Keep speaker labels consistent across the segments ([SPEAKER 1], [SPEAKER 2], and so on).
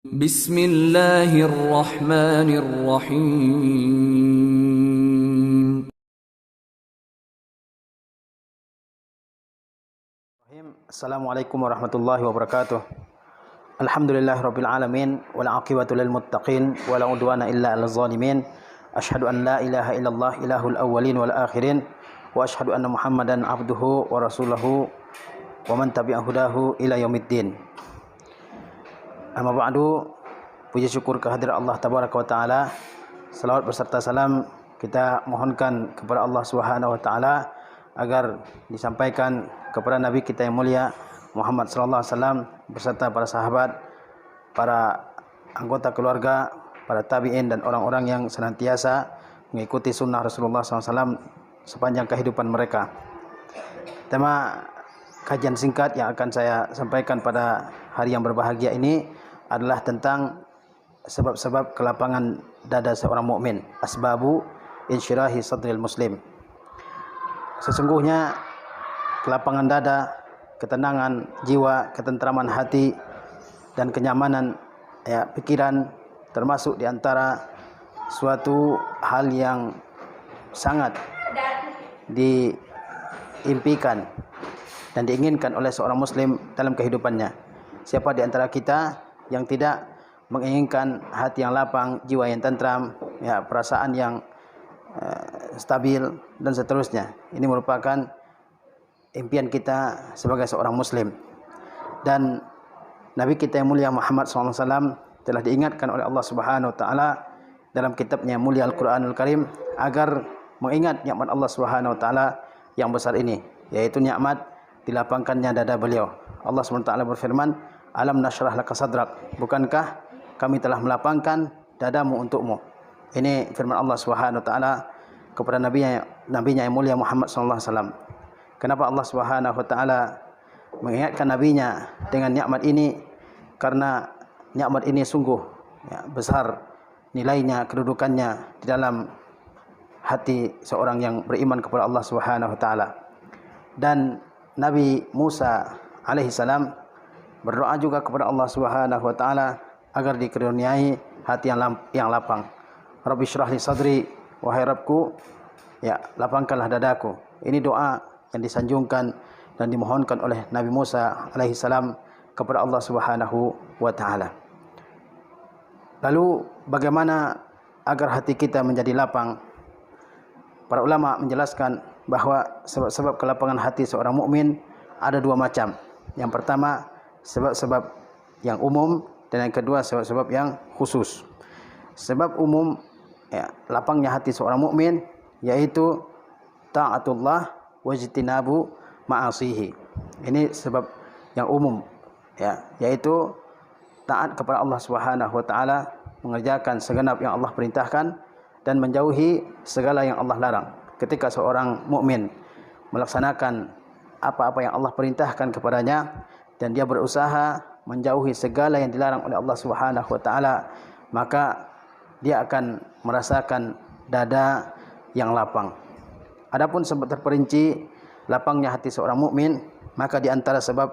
[SPEAKER 1] Bismillahirrahmanirrahim.
[SPEAKER 2] Assalamualaikum warahmatullahi wabarakatuh. Alhamdulillahirabbil alamin wal aqibatu lil muttaqin wala udwana illa 'alal zalimin. Asyhadu an la ilaha illallah ilahul awwalin wal akhirin wa asyhadu anna Muhammadan abduhu wa rasuluhu wa man tabi'a hudahu ila yaumiddin. Amma ba'du, puji syukur kehadirat Allah tabaraka wa taala. Salawat beserta salam kita mohonkan kepada Allah Subhanahu wa taala agar disampaikan kepada Nabi kita yang mulia Muhammad sallallahu alaihi wasallam beserta para sahabat, para anggota keluarga, para tabi'in dan orang-orang yang senantiasa mengikuti sunnah Rasulullah SAW sepanjang kehidupan mereka. Tema kajian singkat yang akan saya sampaikan pada hari yang berbahagia ini adalah tentang sebab-sebab kelapangan dada seorang mukmin, asbabu insyirahi sadril muslim. Sesungguhnya kelapangan dada, ketenangan jiwa, ketentraman hati dan kenyamanan pikiran termasuk di antara suatu hal yang sangat diimpikan dan diinginkan oleh seorang muslim dalam kehidupannya. Siapa di antara kita yang tidak menginginkan hati yang lapang, jiwa yang tentram, perasaan yang stabil dan seterusnya. Ini merupakan impian kita sebagai seorang muslim. Dan Nabi kita yang mulia Muhammad SAW telah diingatkan oleh Allah Subhanahu wa taala dalam kitabnya mulia Al-Qur'anul Karim agar mengingat nikmat Allah Subhanahu wa taala yang besar ini, yaitu nikmat dilapangkannya dada beliau. Allah Subhanahu wa taala berfirman, "Alam nashrah laka sadrak." Bukankah kami telah melapangkan dadamu untukmu? Ini firman Allah Subhanahu wa taala kepada nabinya yang mulia Muhammad sallallahu alaihi wasallam. Kenapa Allah Subhanahu wa taala mengingatkan nabinya dengan nikmat ini? Karena nikmat ini sungguh besar nilainya, kedudukannya di dalam hati seorang yang beriman kepada Allah Subhanahu wa taala. Dan Nabi Musa alaihi salam berdoa juga kepada Allah Subhanahu wa taala agar dikaruniai hati yang lapang. Rabbi syrah li sadri, wahai Rabbku, lapangkanlah dadaku. Ini doa yang disanjungkan dan dimohonkan oleh Nabi Musa alaihi salam kepada Allah Subhanahu wa taala. Lalu bagaimana agar hati kita menjadi lapang? Para ulama menjelaskan bahwa sebab-sebab kelapangan hati seorang mukmin ada dua macam. Yang pertama sebab-sebab yang umum dan yang kedua sebab-sebab yang khusus. Sebab umum lapangnya hati seorang mukmin yaitu taatullah wajtinabu ma'asihi. Ini sebab yang umum yaitu taat kepada Allah Subhanahu wa taala, mengerjakan segenap yang Allah perintahkan dan menjauhi segala yang Allah larang. Ketika seorang mukmin melaksanakan apa-apa yang Allah perintahkan kepadanya dan dia berusaha menjauhi segala yang dilarang oleh Allah Subhanahu wa taala, maka dia akan merasakan dada yang lapang. Adapun sebab terperinci lapangnya hati seorang mukmin, maka di antara sebab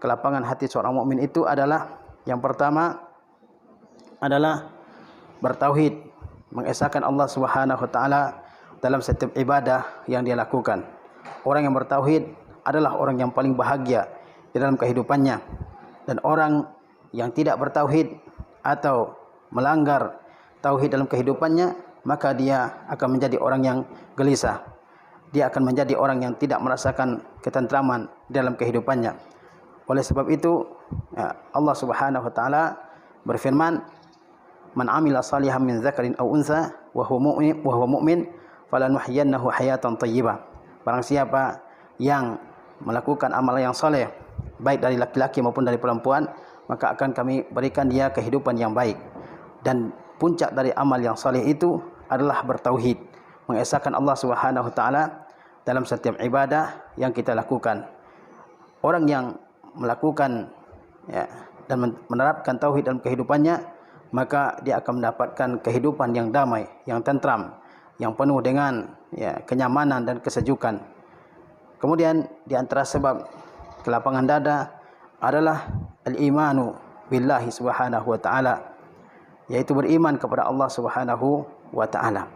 [SPEAKER 2] kelapangan hati seorang mukmin itu adalah yang pertama adalah bertauhid, mengesahkan Allah Subhanahu wa taala dalam setiap ibadah yang dia lakukan. Orang yang bertauhid adalah orang yang paling bahagia di dalam kehidupannya. Dan orang yang tidak bertauhid atau melanggar tauhid dalam kehidupannya, maka dia akan menjadi orang yang gelisah. Dia akan menjadi orang yang tidak merasakan ketentraman dalam kehidupannya. Oleh sebab itu, Allah Subhanahu wa taala berfirman, "Man 'amila shalihan min dzakarin aw untha wa huwa mu'min falanuhyiyannahu hayatan thayyibah." Barang siapa yang melakukan amalan yang saleh, baik dari laki-laki maupun dari perempuan, maka akan kami berikan dia kehidupan yang baik. Dan puncak dari amal yang saleh itu adalah bertauhid, mengesahkan Allah Subhanahu wa taala dalam setiap ibadah yang kita lakukan. Orang yang melakukan dan menerapkan tauhid dalam kehidupannya, maka dia akan mendapatkan kehidupan yang damai, yang tentram, yang penuh dengan kenyamanan dan kesejukan. Kemudian di antara sebab kelapangan dada adalah al-imanu billahi subhanahu wa ta'ala, yaitu beriman kepada Allah subhanahu wa ta'ala.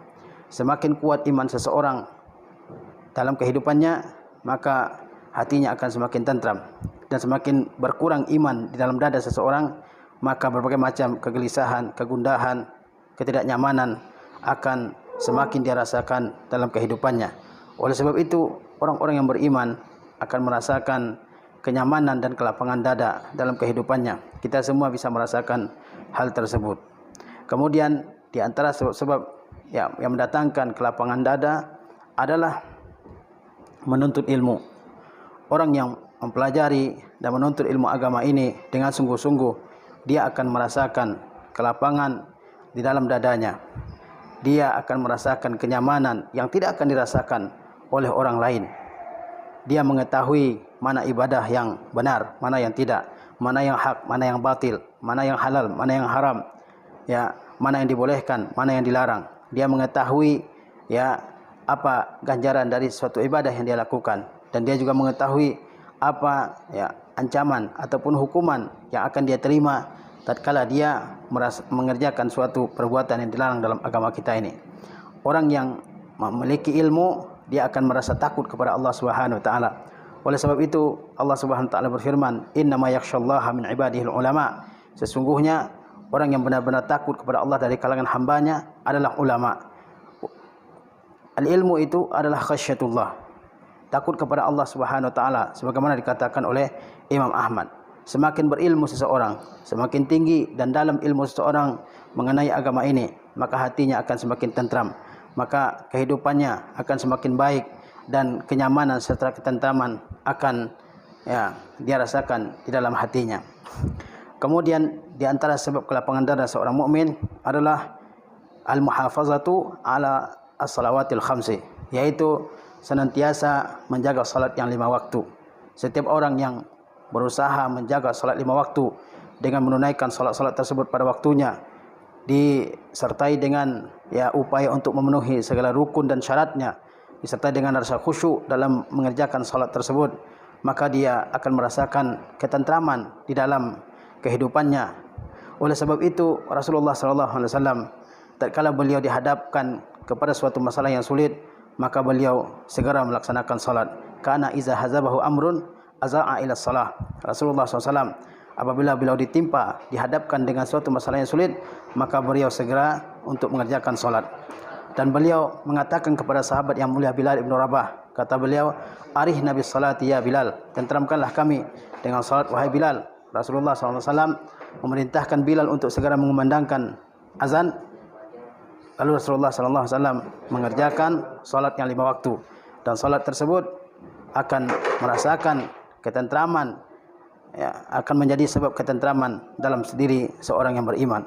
[SPEAKER 2] Semakin kuat iman seseorang dalam kehidupannya, maka hatinya akan semakin tentram. Dan semakin berkurang iman di dalam dada seseorang, maka berbagai macam kegelisahan, kegundahan, ketidaknyamanan akan semakin dirasakan dalam kehidupannya. Oleh sebab itu, orang-orang yang beriman akan merasakan kenyamanan dan kelapangan dada dalam kehidupannya. Kita semua bisa merasakan hal tersebut. Kemudian di antara sebab-sebab yang mendatangkan kelapangan dada adalah menuntut ilmu. Orang yang mempelajari dan menuntut ilmu agama ini dengan sungguh-sungguh, dia akan merasakan kelapangan di dalam dadanya. Dia akan merasakan kenyamanan yang tidak akan dirasakan oleh orang lain. Dia mengetahui mana ibadah yang benar, mana yang tidak, mana yang hak, mana yang batil, mana yang halal, mana yang haram, mana yang dibolehkan, mana yang dilarang. Dia mengetahui apa ganjaran dari suatu ibadah yang dia lakukan, dan dia juga mengetahui apa ancaman ataupun hukuman yang akan dia terima tatkala dia mengerjakan suatu perbuatan yang dilarang dalam agama kita ini. Orang yang memiliki ilmu, dia akan merasa takut kepada Allah Subhanahu wa taala. Oleh sebab itu Allah Subhanahu wa taala berfirman, "Innama yakhsyallaha min ibadihil ulama." Sesungguhnya orang yang benar-benar takut kepada Allah dari kalangan hambanya adalah ulama. Al-ilmu itu adalah khasyatullah, takut kepada Allah Subhanahu wa taala, sebagaimana dikatakan oleh Imam Ahmad. Semakin berilmu seseorang, semakin tinggi dan dalam ilmu seseorang mengenai agama ini, maka hatinya akan semakin tentram, maka kehidupannya akan semakin baik, dan kenyamanan serta ketentraman akan dia rasakan di dalam hatinya. Kemudian di antara sebab kelapangan dada seorang mukmin adalah al-muhafazatu ala as-salawatil khamsi, yaitu senantiasa menjaga salat yang 5 waktu. Setiap orang yang berusaha menjaga salat 5 waktu dengan menunaikan salat-salat tersebut pada waktunya, disertai dengan upaya untuk memenuhi segala rukun dan syaratnya, disertai dengan rasa khusyuk dalam mengerjakan salat tersebut, maka dia akan merasakan ketentraman di dalam kehidupannya. Oleh sebab itu Rasulullah SAW tatkala beliau dihadapkan kepada suatu masalah yang sulit, maka beliau segera melaksanakan salat. Kana iza hazabahu amrun aza'a ila salah. Rasulullah SAW apabila beliau dihadapkan dengan suatu masalah yang sulit, maka beliau segera untuk mengerjakan salat. Dan beliau mengatakan kepada sahabat yang mulia Bilal ibn Rabah, kata beliau, "Arihna bis salati ya Bilal." Tenteramkanlah kami dengan salat wahai Bilal. Rasulullah SAW memerintahkan Bilal untuk segera mengumandangkan azan. Lalu Rasulullah SAW mengerjakan salat yang 5 waktu, dan salat tersebut akan merasakan ketentraman, akan menjadi sebab ketentraman dalam diri seorang yang beriman.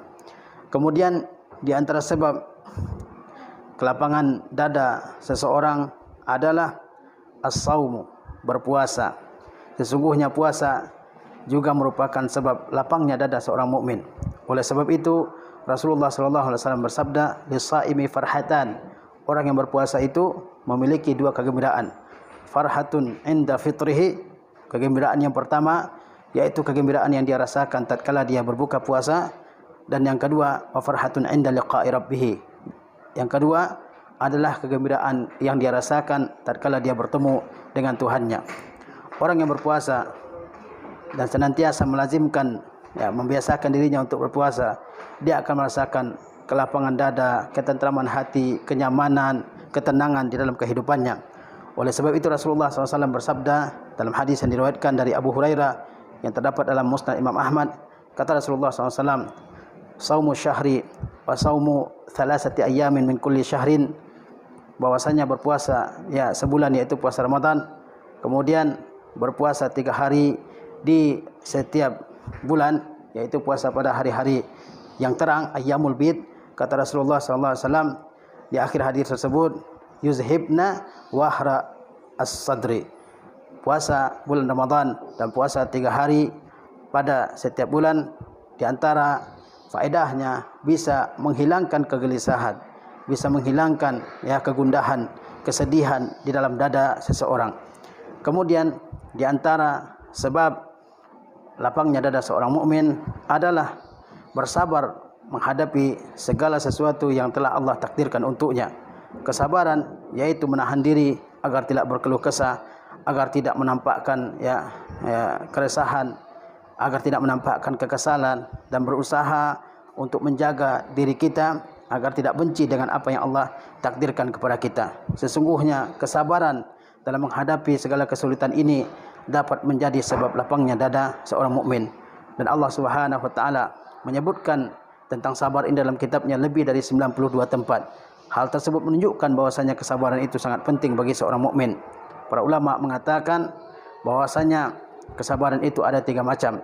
[SPEAKER 2] Kemudian di antara sebab kelapangan dada seseorang adalah as-saumu, berpuasa. Sesungguhnya puasa juga merupakan sebab lapangnya dada seorang mukmin. Oleh sebab itu Rasulullah SAW bersabda, "Lis-saimi farhatan." Orang yang berpuasa itu memiliki 2 kegembiraan. Farhatun inda fitrihi, kegembiraan yang pertama yaitu kegembiraan yang dia rasakan tatkala dia berbuka puasa, dan yang kedua wa farhatun inda liqa'i rabbih. Yang kedua adalah kegembiraan yang dia rasakan tatkala dia bertemu dengan Tuhannya. Orang yang berpuasa dan senantiasa melazimkan membiasakan dirinya untuk berpuasa, dia akan merasakan kelapangan dada, ketentraman hati, kenyamanan, ketenangan di dalam kehidupannya. Oleh sebab itu Rasulullah SAW bersabda dalam hadis yang diriwayatkan dari Abu Hurairah yang terdapat dalam Musnad Imam Ahmad, kata Rasulullah SAW, "Saumu syahri wa saumu thalathati ayyamin min kulli syahrin." Bahwasanya berpuasa sebulan yaitu puasa Ramadan, kemudian berpuasa 3 hari di setiap bulan yaitu puasa pada hari-hari yang terang, ayyamul bid. Kata Rasulullah SAW di akhir hadis tersebut, yuzhibna wahra as-sadri. Puasa bulan Ramadan dan puasa 3 hari pada setiap bulan, di antara faedahnya bisa menghilangkan kegelisahan, bisa menghilangkan kegundahan, kesedihan di dalam dada seseorang. Kemudian di antara sebab lapangnya dada seorang mukmin adalah bersabar menghadapi segala sesuatu yang telah Allah takdirkan untuknya. Kesabaran yaitu menahan diri agar tidak berkeluh kesah, agar tidak menampakkan keresahan, agar tidak menampakkan kekesalan, dan berusaha untuk menjaga diri kita agar tidak benci dengan apa yang Allah takdirkan kepada kita. Sesungguhnya kesabaran dalam menghadapi segala kesulitan ini dapat menjadi sebab lapangnya dada seorang mukmin. Dan Allah Subhanahu wa taala menyebutkan tentang sabar ini dalam kitabnya lebih dari 92 tempat. Hal tersebut menunjukkan bahwasanya kesabaran itu sangat penting bagi seorang mukmin. Para ulama mengatakan bahwasanya kesabaran itu ada 3 macam.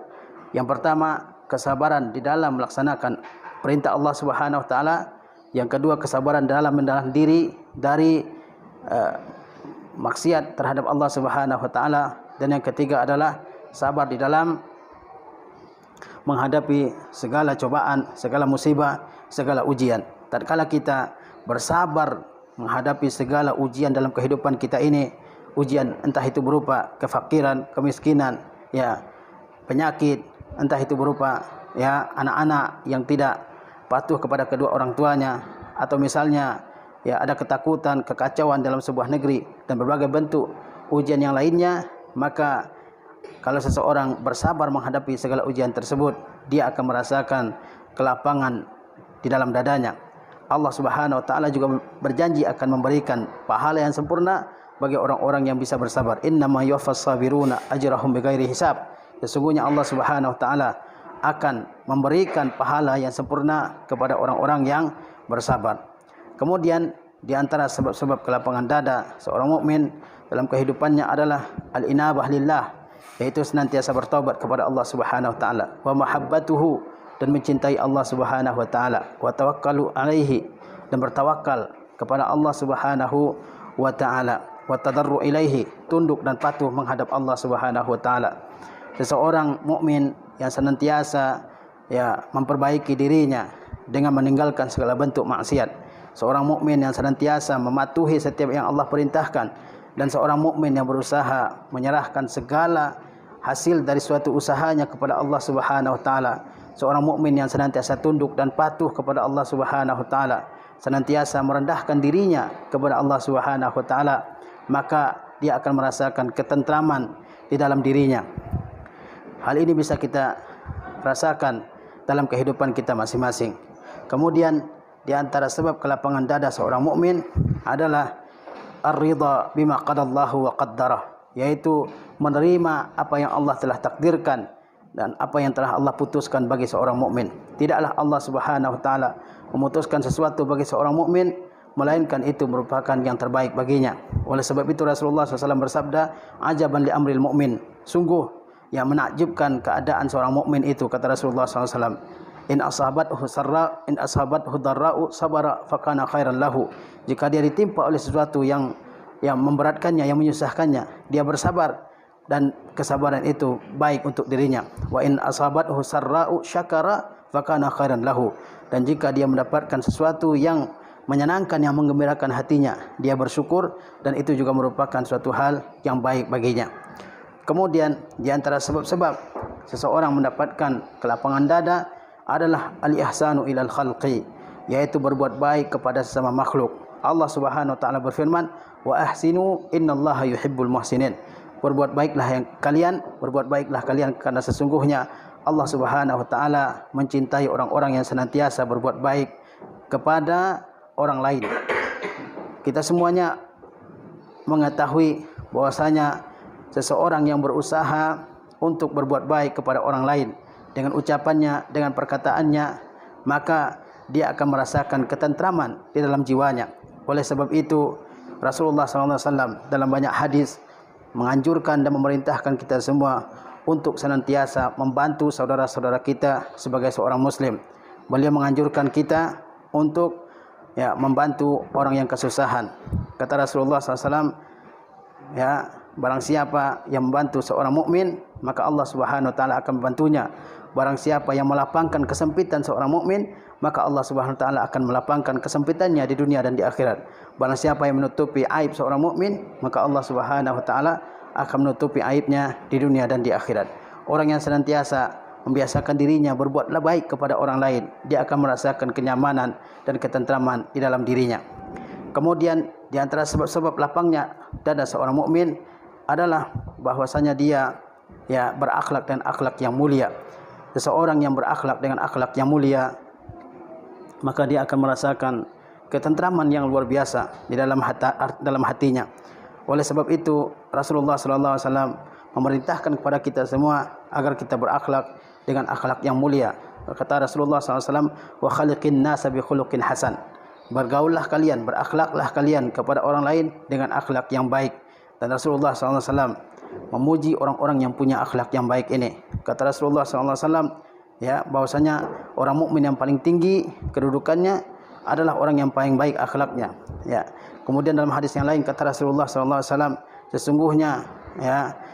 [SPEAKER 2] Yang pertama, kesabaran di dalam melaksanakan perintah Allah Subhanahu wa taala. Yang kedua, kesabaran dalam menahan diri dari maksiat terhadap Allah Subhanahu wa taala, dan yang ketiga adalah sabar di dalam menghadapi segala cobaan, segala musibah, segala ujian. Tatkala kita bersabar menghadapi segala ujian dalam kehidupan kita ini, ujian entah itu berupa kefakiran, kemiskinan, penyakit, entah itu berupa anak-anak yang tidak patuh kepada kedua orang tuanya, atau misalnya ada ketakutan, kekacauan dalam sebuah negeri, dan berbagai bentuk ujian yang lainnya. Maka kalau seseorang bersabar menghadapi segala ujian tersebut, dia akan merasakan kelapangan di dalam dadanya. Allah Subhanahu wa taala juga berjanji akan memberikan pahala yang sempurna bagi orang-orang yang bisa bersabar. Innama yuwaffas sabiruna ajrahum bighairi hisab. Sesungguhnya Allah Subhanahu wa taala akan memberikan pahala yang sempurna kepada orang-orang yang bersabar. Kemudian di antara sebab-sebab kelapangan dada seorang mukmin dalam kehidupannya adalah al-inabah lillah, yaitu senantiasa bertaubat kepada Allah Subhanahu wa taala, wa mahabbatuhu, dan mencintai Allah Subhanahu wa taala, wa tawakkalu alaihi, dan bertawakal kepada Allah Subhanahu wa taala, wa tadarru ilaihi, tunduk dan patuh menghadap Allah Subhanahu wa taala. Seseorang mukmin yang senantiasa memperbaiki dirinya dengan meninggalkan segala bentuk maksiat, seorang mukmin yang senantiasa mematuhi setiap yang Allah perintahkan, dan seorang mukmin yang berusaha menyerahkan segala hasil dari suatu usahanya kepada Allah Subhanahu wa taala, seorang mukmin yang senantiasa tunduk dan patuh kepada Allah Subhanahu wa taala, senantiasa merendahkan dirinya kepada Allah Subhanahu wa taala, maka dia akan merasakan ketentraman di dalam dirinya. Hal ini bisa kita rasakan dalam kehidupan kita masing-masing. Kemudian di antara sebab kelapangan dada seorang mukmin adalah ar-ridha bima qadallahu wa qaddarah, yaitu menerima apa yang Allah telah takdirkan dan apa yang telah Allah putuskan bagi seorang mukmin. Tidaklah Allah Subhanahu wa taala memutuskan sesuatu bagi seorang mukmin melainkan itu merupakan yang terbaik baginya. Oleh sebab itu Rasulullah SAW bersabda, ajaban li amril mu'min, sungguh yang menakjubkan keadaan seorang mukmin itu, kata Rasulullah SAW, in asabathu sarra in asabathu darra'u sabara fakana khairan lahu. Jika dia ditimpa oleh sesuatu yang memberatkannya, yang menyusahkannya, dia bersabar, dan kesabaran itu baik untuk dirinya. Wa in asabathu sarra'u syakara fakana khairan lahu. Dan jika dia mendapatkan sesuatu yang menyenangkan, yang menggembirakan hatinya, dia bersyukur, dan itu juga merupakan suatu hal yang baik baginya. Kemudian di antara sebab-sebab seseorang mendapatkan kelapangan dada adalah al-ihsanu ilal khalqi, yaitu berbuat baik kepada sesama makhluk. Allah Subhanahu wa taala berfirman, wa ahsinu innallaha yuhibbul muhsinin. Berbuat baiklah kalian karena sesungguhnya Allah Subhanahu wa taala mencintai orang-orang yang senantiasa berbuat baik kepada orang lain. Kita semuanya mengetahui bahwasanya seseorang yang berusaha untuk berbuat baik kepada orang lain dengan ucapannya, dengan perkataannya, maka dia akan merasakan ketentraman di dalam jiwanya. Oleh sebab itu Rasulullah SAW dalam banyak hadis menganjurkan dan memerintahkan kita semua untuk senantiasa membantu saudara-saudara kita sebagai seorang muslim. Beliau menganjurkan kita untuk membantu orang yang kesusahan. Kata Rasulullah SAW, barang siapa yang membantu seorang mukmin, maka Allah Subhanahu wa taala akan membantunya. Barang siapa yang melapangkan kesempitan seorang mukmin, maka Allah Subhanahu wa taala akan melapangkan kesempitannya di dunia dan di akhirat. Barang siapa yang menutupi aib seorang mukmin, maka Allah Subhanahu wa taala akan menutupi aibnya di dunia dan di akhirat. Orang yang senantiasa membiasakan dirinya berbuatlah baik kepada orang lain, dia akan merasakan kenyamanan dan ketentraman di dalam dirinya. Kemudian di antara sebab-sebab lapangnya dada seorang mukmin adalah bahwasanya dia berakhlak dan akhlak yang mulia. Seseorang yang berakhlak dengan akhlak yang mulia, maka dia akan merasakan ketentraman yang luar biasa di dalam hatinya. Oleh sebab itu Rasulullah sallallahu alaihi wasallam memerintahkan kepada kita semua agar kita berakhlak dengan akhlak yang mulia. Kata Rasulullah sallallahu alaihi wasallam, "Wa khaliqin nasa bi khuluqin hasan." Bergaullah kalian, berakhlaklah kalian kepada orang lain dengan akhlak yang baik. Dan Rasulullah sallallahu alaihi wasallam memuji orang-orang yang punya akhlak yang baik ini. Kata Rasulullah sallallahu alaihi wasallam, bahwasanya orang mukmin yang paling tinggi kedudukannya adalah orang yang paling baik akhlaknya. Kemudian dalam hadis yang lain kata Rasulullah sallallahu alaihi wasallam, sesungguhnya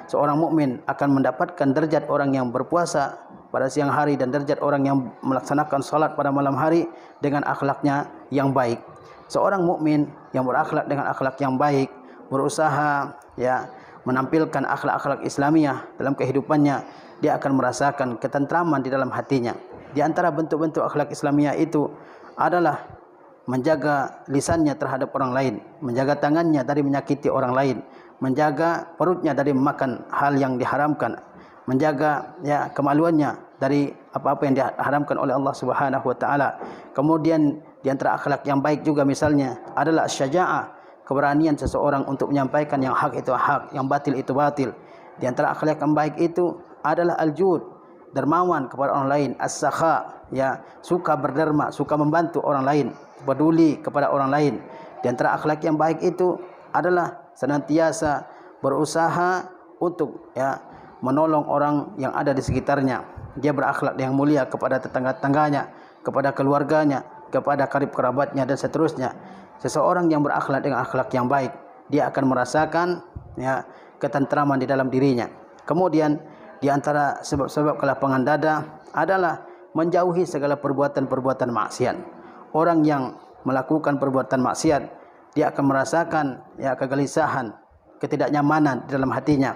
[SPEAKER 2] seorang mukmin akan mendapatkan derajat orang yang berpuasa pada siang hari dan derajat orang yang melaksanakan salat pada malam hari dengan akhlaknya yang baik. Seorang mukmin yang berakhlak dengan akhlak yang baik, berusaha menampilkan akhlak-akhlak Islamiyah dalam kehidupannya, dia akan merasakan ketentraman di dalam hatinya. Di antara bentuk-bentuk akhlak Islamiyah itu adalah menjaga lisannya terhadap orang lain, menjaga tangannya dari menyakiti orang lain, menjaga perutnya dari memakan hal yang diharamkan, menjaga kemaluannya dari apa-apa yang diharamkan oleh Allah Subhanahu wa taala. Kemudian di antara akhlak yang baik juga misalnya adalah syaja'ah, keberanian seseorang untuk menyampaikan yang hak itu hak, yang batil itu batil. Di antara akhlak yang baik itu adalah al-jud, dermawan kepada orang lain, as-sakha, suka berderma, suka membantu orang lain, peduli kepada orang lain. Di antara akhlak yang baik itu adalah senantiasa berusaha untuk menolong orang yang ada di sekitarnya. Dia berakhlak yang mulia kepada tetangga-tetangganya, kepada keluarganya, kepada karib kerabatnya dan seterusnya. Seseorang yang berakhlak dengan akhlak yang baik, dia akan merasakan ketentraman di dalam dirinya. Kemudian di antara sebab-sebab kelapangan dada adalah menjauhi segala perbuatan-perbuatan maksiat. Orang yang melakukan perbuatan maksiat, dia akan merasakan kegelisahan, ketidaknyamanan di dalam hatinya.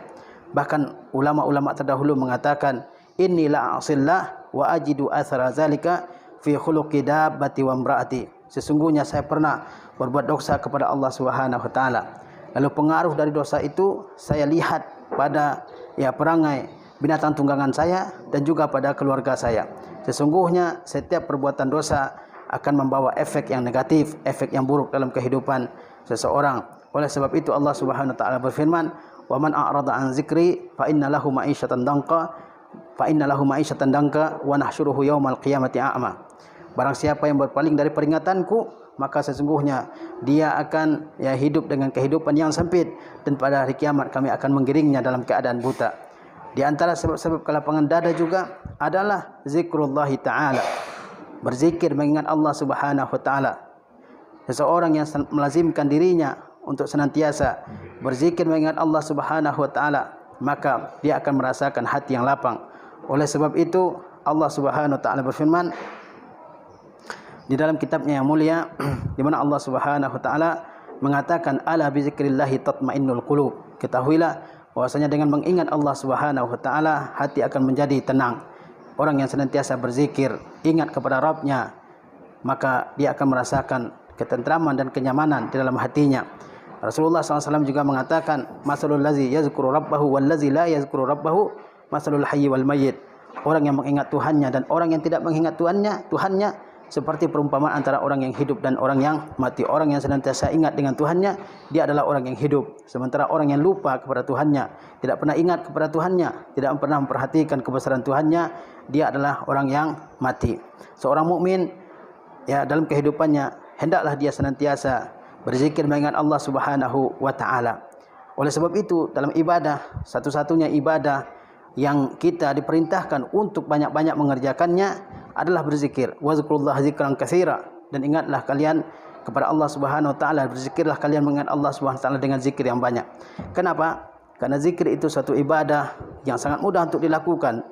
[SPEAKER 2] Bahkan ulama-ulama terdahulu mengatakan, inni la a'sillah wa ajidu athara zalika fi khuluqi dabbati wa imraati. Sesungguhnya saya pernah berbuat dosa kepada Allah Subhanahu wa taala. Lalu pengaruh dari dosa itu saya lihat pada perangai binatang tunggangan saya dan juga pada keluarga saya. Sesungguhnya setiap perbuatan dosa akan membawa efek yang negatif, efek yang buruk dalam kehidupan seseorang. Oleh sebab itu Allah Subhanahu wa taala berfirman, "Wa man a'rada an dzikri fa inna lahu ma'isyatan danka wa nahsyuruhu yaumal qiyamati a'ma." Barang siapa yang berpaling dari peringatanku, maka sesungguhnya dia akan hidup dengan kehidupan yang sempit, dan pada hari kiamat kami akan menggiringnya dalam keadaan buta. Di antara sebab-sebab kelapangan dada juga adalah zikrullah ta'ala, berzikir mengingat Allah Subhanahu wa taala. Seseorang yang melazimkan dirinya untuk senantiasa berzikir mengingat Allah Subhanahu wa taala, maka dia akan merasakan hati yang lapang. Oleh sebab itu Allah Subhanahu wa taala berfirman di dalam kitabnya yang mulia, di mana Allah Subhanahu wa taala mengatakan, ala bi zikrillahi tatmainnul qulub. Ketahuilah bahwasanya dengan mengingat Allah Subhanahu wa taala hati akan menjadi tenang. Orang yang senantiasa berzikir, ingat kepada Rabb-Nya, maka dia akan merasakan ketentraman dan kenyamanan di dalam hatinya. Rasulullah SAW juga mengatakan, masalul lazi yazkuru rabbahu wal lazi la yazkuru rabbahu masalul hayy wal mayyit. Orang yang mengingat Tuhannya dan orang yang tidak mengingat Tuhannya seperti perumpamaan antara orang yang hidup dan orang yang mati. Orang yang senantiasa ingat dengan Tuhannya, dia adalah orang yang hidup. Sementara orang yang lupa kepada Tuhannya, tidak pernah ingat kepada Tuhannya, tidak pernah memperhatikan kebesaran Tuhannya, dia adalah orang yang mati. Seorang mukmin dalam kehidupannya hendaklah dia senantiasa berzikir mengingat Allah Subhanahu wa taala. Oleh sebab itu dalam ibadah, satu-satunya ibadah yang kita diperintahkan untuk banyak-banyak mengerjakannya adalah berzikir. Wazkurullah zikran katsira, dan ingatlah kalian kepada Allah Subhanahu wa taala, berzikirlah kalian mengingat Allah Subhanahu wa taala dengan zikir yang banyak. Kenapa? Karena zikir itu suatu ibadah yang sangat mudah untuk dilakukan,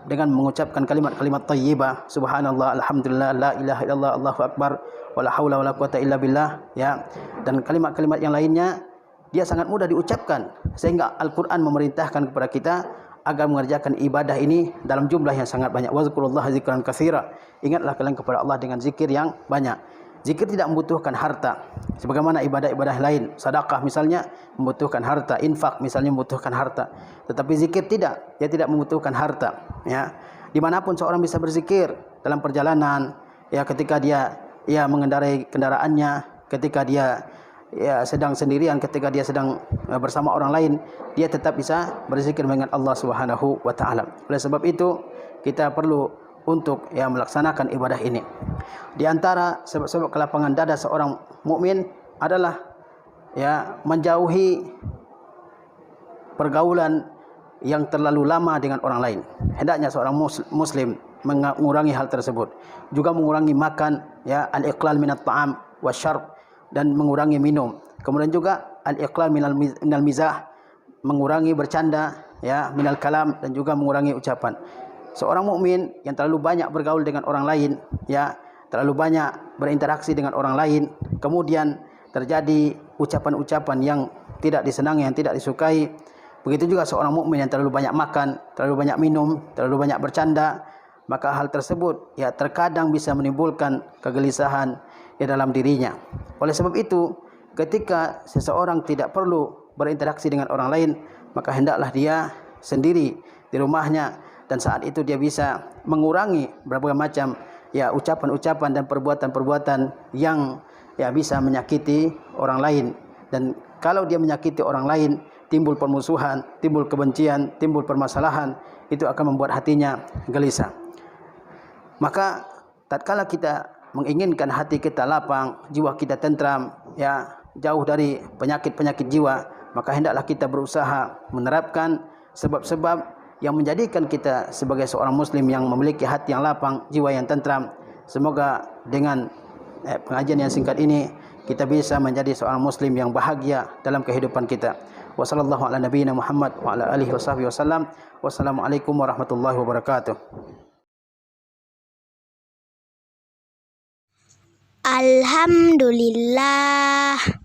[SPEAKER 2] dengan mengucapkan kalimat-kalimat thayyibah, subhanallah, alhamdulillah, la ilaha illallah, Allahu akbar, wala haula wala quwata illa billah, dan kalimat-kalimat yang lainnya dia sangat mudah diucapkan, sehingga Al-Qur'an memerintahkan kepada kita agar mengerjakan ibadah ini dalam jumlah yang sangat banyak. Wazkurullaha zikran katsira. Ingatlah kalian kepada Allah dengan zikir yang banyak. Zikir tidak membutuhkan harta. Sebagaimana ibadah-ibadah lain, sedekah misalnya membutuhkan harta, infak misalnya membutuhkan harta. Tetapi zikir tidak, dia tidak membutuhkan harta. Ya, dimanapun seorang bisa berzikir, dalam perjalanan, ya ketika dia mengendarai kendaraannya, ketika dia sedang sendirian, ketika dia sedang bersama orang lain, dia tetap bisa berzikir mengingat Allah Subhanahu wa taala. Oleh sebab itu, kita perlu untuk melaksanakan ibadah ini. Di antara sebab-sebab kelapangan dada seorang mukmin adalah menjauhi pergaulan yang terlalu lama dengan orang lain. Hendaknya seorang muslim mengurangi hal tersebut. Juga mengurangi makan, al-iqlal minat ta'am wasyarb, dan mengurangi minum. Kemudian juga al-iqlal minal mizah, mengurangi bercanda, minal kalam, dan juga mengurangi ucapan. Seorang mukmin yang terlalu banyak bergaul dengan orang lain, terlalu banyak berinteraksi dengan orang lain, kemudian terjadi ucapan-ucapan yang tidak disenangi, yang tidak disukai. Begitu juga seorang mukmin yang terlalu banyak makan, terlalu banyak minum, terlalu banyak bercanda, maka hal tersebut terkadang bisa menimbulkan kegelisahan di dalam dirinya. Oleh sebab itu, ketika seseorang tidak perlu berinteraksi dengan orang lain, maka hendaklah dia sendiri di rumahnya, dan saat itu dia bisa mengurangi berbagai macam ucapan-ucapan dan perbuatan-perbuatan yang bisa menyakiti orang lain. Dan kalau dia menyakiti orang lain, timbul permusuhan, timbul kebencian, timbul permasalahan, itu akan membuat hatinya gelisah. Maka tatkala kita menginginkan hati kita lapang, jiwa kita tentram, jauh dari penyakit-penyakit jiwa, maka hendaklah kita berusaha menerapkan sebab-sebab yang menjadikan kita sebagai seorang muslim yang memiliki hati yang lapang, jiwa yang tentram. Semoga dengan pengajian yang singkat ini kita bisa menjadi seorang muslim yang bahagia dalam kehidupan kita. Wassallallahu ala nabiyyina Muhammad wa ala alihi washabbihi wasallam. Wassalamualaikum warahmatullahi wabarakatuh.
[SPEAKER 1] Alhamdulillah.